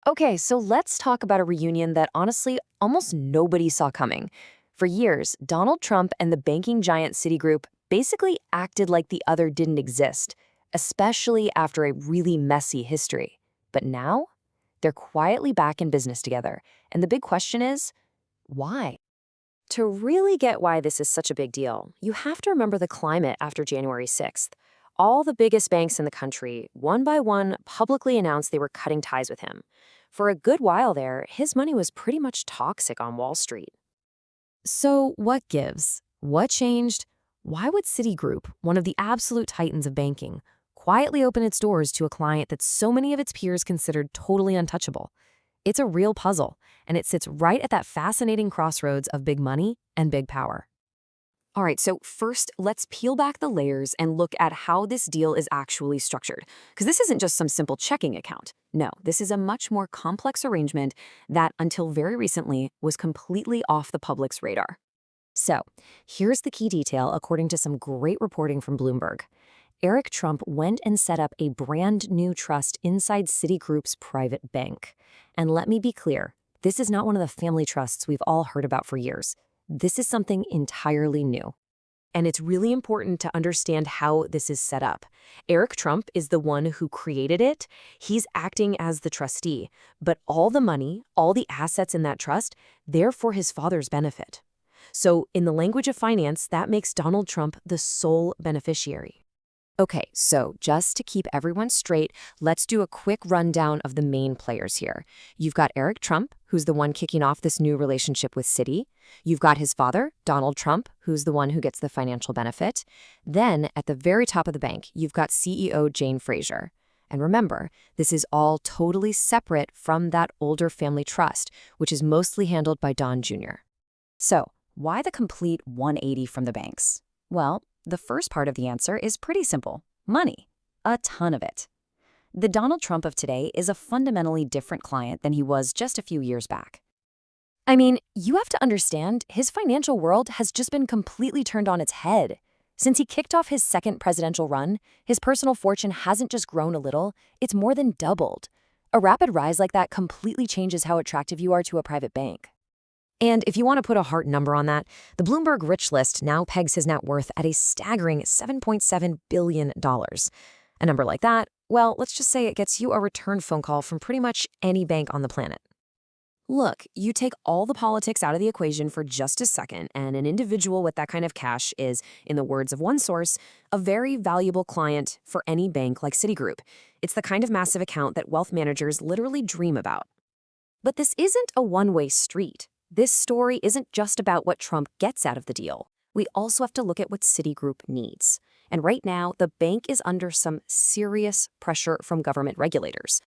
Okay, so let's talk about a reunion that honestly almost nobody saw coming. For years, Donald Trump and the banking giant Citigroup basically acted like the other didn't exist, especially after a really messy history. But now, they're quietly back in business together. And the big question is, why? To really get why this is such a big deal, you have to remember the climate after January 6th. All the biggest banks in the country, one by one, publicly announced they were cutting ties with him. For a good while there, his money was pretty much toxic on Wall Street. So, what gives? What changed? Why would Citigroup, one of the absolute titans of banking, quietly open its doors to a client that so many of its peers considered totally untouchable? It's a real puzzle, and it sits right at that fascinating crossroads of big money and big power. All right, so first, let's peel back the layers and look at how this deal is actually structured. Because this isn't just some simple checking account. No, this is a much more complex arrangement that, until very recently, was completely off the public's radar. So, here's the key detail according to some great reporting from Bloomberg. Eric Trump went and set up a brand new trust inside Citigroup's private bank. And let me be clear, this is not one of the family trusts we've all heard about for years. This is something entirely new. And it's really important to understand how this is set up. Eric Trump is the one who created it. He's acting as the trustee. But all the money, all the assets in that trust, they're for his father's benefit. So in the language of finance, that makes Donald Trump the sole beneficiary. Okay, so just to keep everyone straight, let's do a quick rundown of the main players here. You've got Eric Trump, who's the one kicking off this new relationship with Citi. You've got his father, Donald Trump, who's the one who gets the financial benefit. Then, at the very top of the bank, you've got CEO Jane Fraser. And remember, this is all totally separate from that older family trust, which is mostly handled by Don Jr. So, why the complete 180 from the banks? Well, the first part of the answer is pretty simple. Money. A ton of it. The Donald Trump of today is a fundamentally different client than he was just a few years back. I mean, you have to understand, his financial world has just been completely turned on its head. Since he kicked off his second presidential run, his personal fortune hasn't just grown a little, it's more than doubled. A rapid rise like that completely changes how attractive you are to a private bank. And if you want to put a hard number on that, the Bloomberg Rich List now pegs his net worth at a staggering $7.7 billion. A number like that, well, let's just say it gets you a return phone call from pretty much any bank on the planet. Look, you take all the politics out of the equation for just a second, and an individual with that kind of cash is, in the words of one source, a very valuable client for any bank like Citigroup. It's the kind of massive account that wealth managers literally dream about. But this isn't a one-way street. This story isn't just about what Trump gets out of the deal. We also have to look at what Citigroup needs. And right now, the bank is under some serious pressure from government regulators.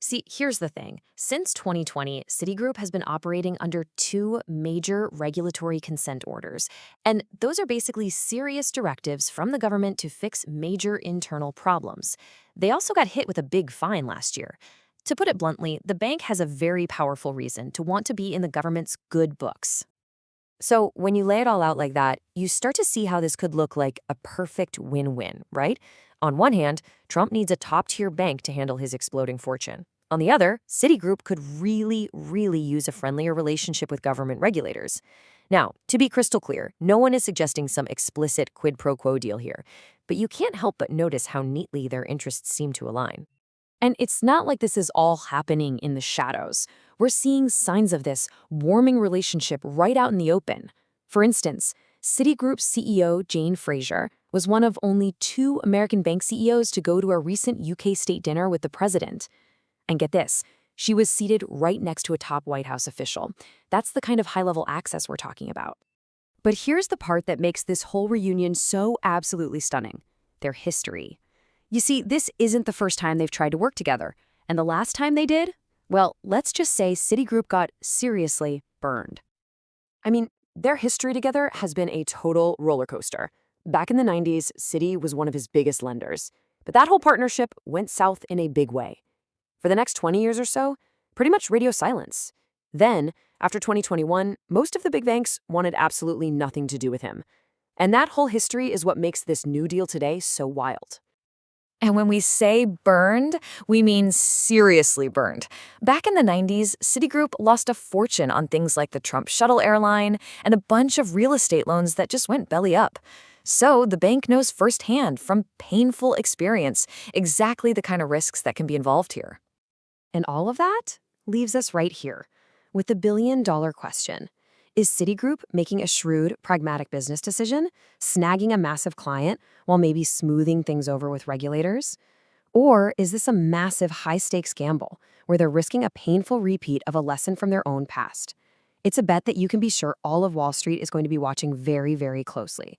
See, here's the thing. Since 2020, Citigroup has been operating under two major regulatory consent orders. And those are basically serious directives from the government to fix major internal problems. They also got hit with a big fine last year. To put it bluntly, the bank has a very powerful reason to want to be in the government's good books. So when you lay it all out like that, you start to see how this could look like a perfect win-win, right? On one hand, Trump needs a top-tier bank to handle his exploding fortune. On the other, Citigroup could really, really use a friendlier relationship with government regulators. Now, to be crystal clear, no one is suggesting some explicit quid pro quo deal here, but you can't help but notice how neatly their interests seem to align. And it's not like this is all happening in the shadows. We're seeing signs of this warming relationship right out in the open. For instance, Citigroup CEO Jane Fraser was one of only two American bank CEOs to go to a recent UK state dinner with the president. And get this, she was seated right next to a top White House official. That's the kind of high-level access we're talking about. But here's the part that makes this whole reunion so absolutely stunning: their history. You see, this isn't the first time they've tried to work together. And the last time they did, well, let's just say Citigroup got seriously burned. I mean, their history together has been a total roller coaster. Back in the 90s, Citi was one of his biggest lenders. But that whole partnership went south in a big way. For the next 20 years or so, pretty much radio silence. Then, after 2021, most of the big banks wanted absolutely nothing to do with him. And that whole history is what makes this new deal today so wild. And when we say burned, we mean seriously burned. Back in the 90s, Citigroup lost a fortune on things like the Trump shuttle airline and a bunch of real estate loans that just went belly up. So the bank knows firsthand from painful experience exactly the kind of risks that can be involved here. And all of that leaves us right here with the billion-dollar question. Is Citigroup making a shrewd, pragmatic business decision, snagging a massive client while maybe smoothing things over with regulators? Or is this a massive high-stakes gamble where they're risking a painful repeat of a lesson from their own past? It's a bet that you can be sure all of Wall Street is going to be watching very, very closely.